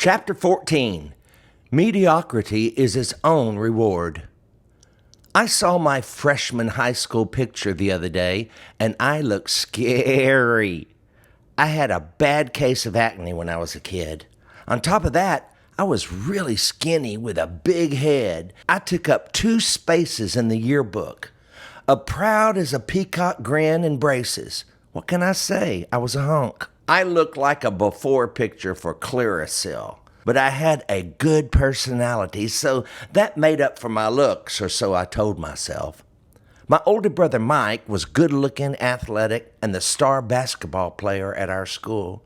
Chapter 14. Mediocrity is its own reward. I saw my freshman high school picture the other day, and I looked scary. I had a bad case of acne when I was a kid. On top of that, I was really skinny with a big head. I took up 2 spaces in the yearbook. Proud as a peacock grin and braces. What can I say? I was a hunk. I looked like a before picture for Clearasil, but I had a good personality, so that made up for my looks, or so I told myself. My older brother Mike was good-looking, athletic, and the star basketball player at our school.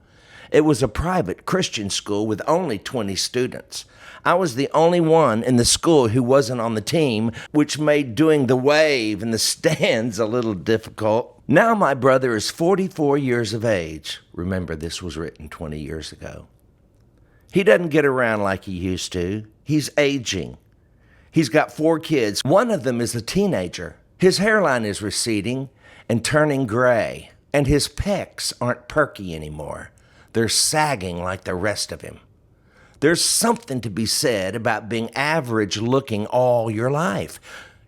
It was a private Christian school with only 20 students. I was the only one in the school who wasn't on the team, which made doing the wave in the stands a little difficult. Now my brother is 44 years of age. Remember, this was written 20 years ago. He doesn't get around like he used to. He's aging. He's got 4 kids. One of them is a teenager. His hairline is receding and turning gray, and his pecs aren't perky anymore. They're sagging like the rest of him. There's something to be said about being average looking all your life.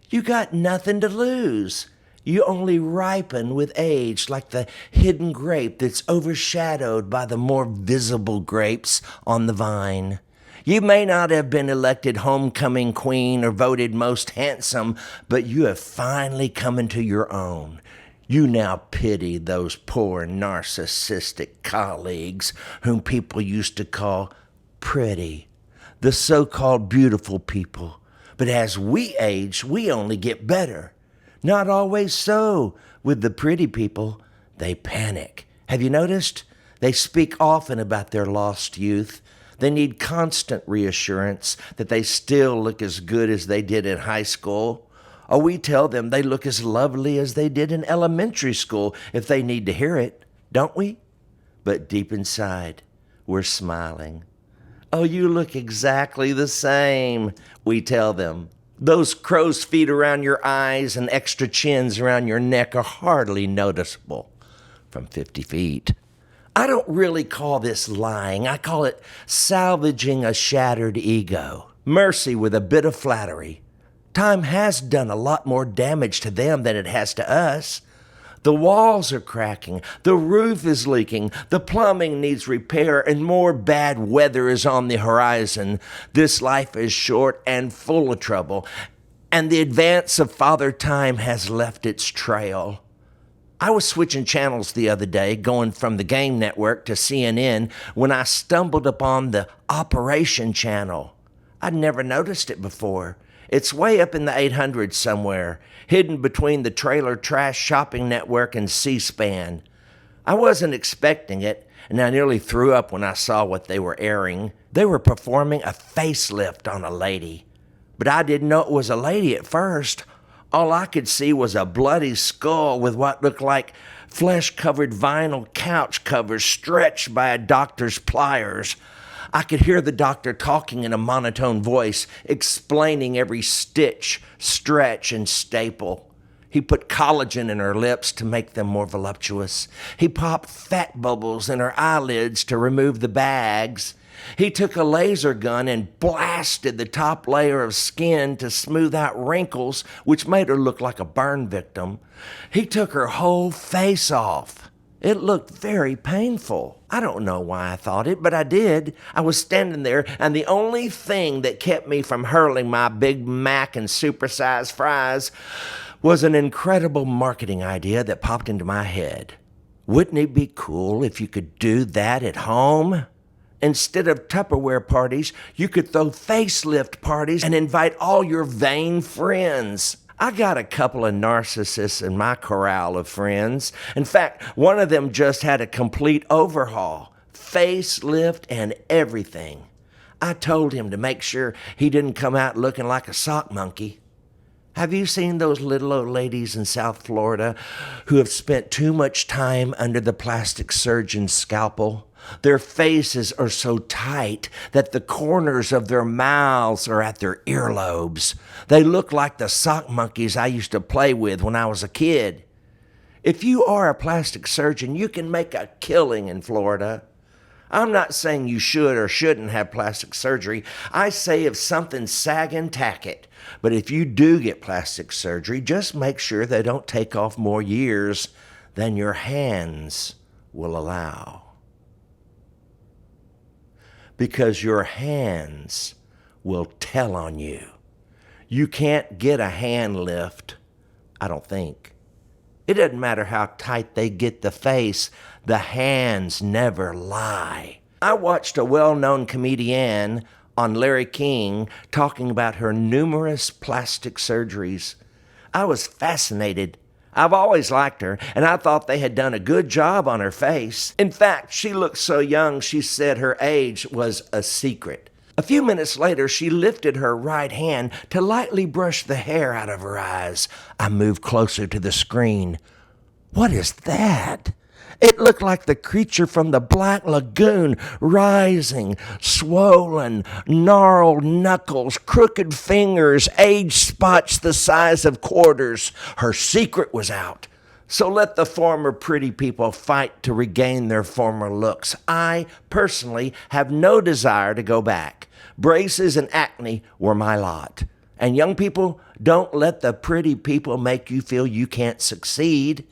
You got nothing to lose. You only ripen with age like the hidden grape that's overshadowed by the more visible grapes on the vine. You may not have been elected homecoming queen or voted most handsome, but you have finally come into your own. You now pity those poor narcissistic colleagues whom people used to call pretty, the so-called beautiful people. But as we age, we only get better. Not always so with the pretty people. They panic. Have you noticed? They speak often about their lost youth. They need constant reassurance that they still look as good as they did in high school. Or we tell them they look as lovely as they did in elementary school if they need to hear it, don't we? But deep inside, we're smiling. Oh, you look exactly the same, we tell them. Those crow's feet around your eyes and extra chins around your neck are hardly noticeable from 50 feet. I don't really call this lying. I call it salvaging a shattered ego. Mercy with a bit of flattery. Time has done a lot more damage to them than it has to us. The walls are cracking, the roof is leaking, the plumbing needs repair, and more bad weather is on the horizon. This life is short and full of trouble, and the advance of Father Time has left its trail. I was switching channels the other day, going from the Game Network to CNN, when I stumbled upon the Operation channel. I'd never noticed it before. It's way up in the 800s somewhere, hidden between the Trailer Trash Shopping Network and C-SPAN. I wasn't expecting it, and I nearly threw up when I saw what they were airing. They were performing a facelift on a lady. But I didn't know it was a lady at first. All I could see was a bloody skull with what looked like flesh-covered vinyl couch covers stretched by a doctor's pliers. I could hear the doctor talking in a monotone voice, explaining every stitch, stretch, and staple. He put collagen in her lips to make them more voluptuous. He popped fat bubbles in her eyelids to remove the bags. He took a laser gun and blasted the top layer of skin to smooth out wrinkles, which made her look like a burn victim. He took her whole face off. It looked very painful. I don't know why I thought it, but I did. I was standing there, and the only thing that kept me from hurling my Big Mac and supersized fries was an incredible marketing idea that popped into my head. Wouldn't it be cool if you could do that at home? Instead of Tupperware parties, you could throw facelift parties and invite all your vain friends. I got a couple of narcissists in my corral of friends. In fact, one of them just had a complete overhaul, facelift and everything. I told him to make sure he didn't come out looking like a sock monkey. Have you seen those little old ladies in South Florida who have spent too much time under the plastic surgeon's scalpel? Their faces are so tight that the corners of their mouths are at their earlobes. They look like the sock monkeys I used to play with when I was a kid. If you are a plastic surgeon, you can make a killing in Florida. I'm not saying you should or shouldn't have plastic surgery. I say if something's sagging, tack it. But if you do get plastic surgery, just make sure they don't take off more years than your hands will allow. Because your hands will tell on you. You can't get a hand lift, I don't think. It doesn't matter how tight they get the face, the hands never lie. I watched a well-known comedian on Larry King talking about her numerous plastic surgeries. I was fascinated. I've always liked her, and I thought they had done a good job on her face. In fact, she looked so young she said her age was a secret. A few minutes later, she lifted her right hand to lightly brush the hair out of her eyes. I moved closer to the screen. What is that? It looked like the creature from the Black Lagoon, rising, swollen, gnarled knuckles, crooked fingers, age spots the size of quarters. Her secret was out. So let the former pretty people fight to regain their former looks. I, personally, have no desire to go back. Braces and acne were my lot. And young people, don't let the pretty people make you feel you can't succeed.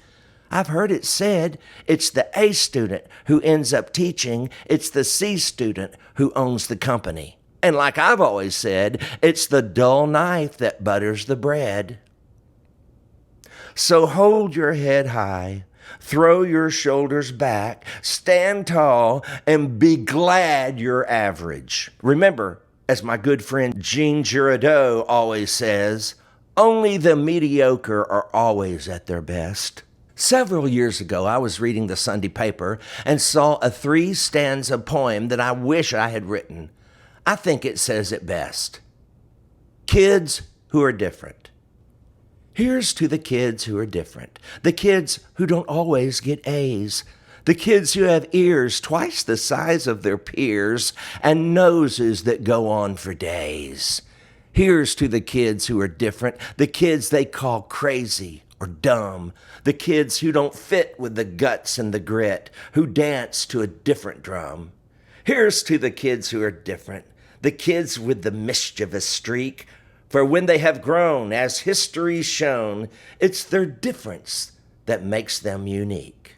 I've heard it said, it's the A student who ends up teaching, it's the C student who owns the company. And like I've always said, it's the dull knife that butters the bread. So hold your head high, throw your shoulders back, stand tall, and be glad you're average. Remember, as my good friend Jean Giraudoux always says, only the mediocre are always at their best. Several years ago, I was reading the Sunday paper and saw a 3-stanza poem that I wish I had written. I think it says it best. Kids who are different. Here's to the kids who are different. The kids who don't always get A's. The kids who have ears twice the size of their peers and noses that go on for days. Here's to the kids who are different. The kids they call crazy or dumb. The kids who don't fit with the guts and the grit, who dance to a different drum. Here's to the kids who are different. The kids with the mischievous streak. For when they have grown, as history's shown, it's their difference that makes them unique.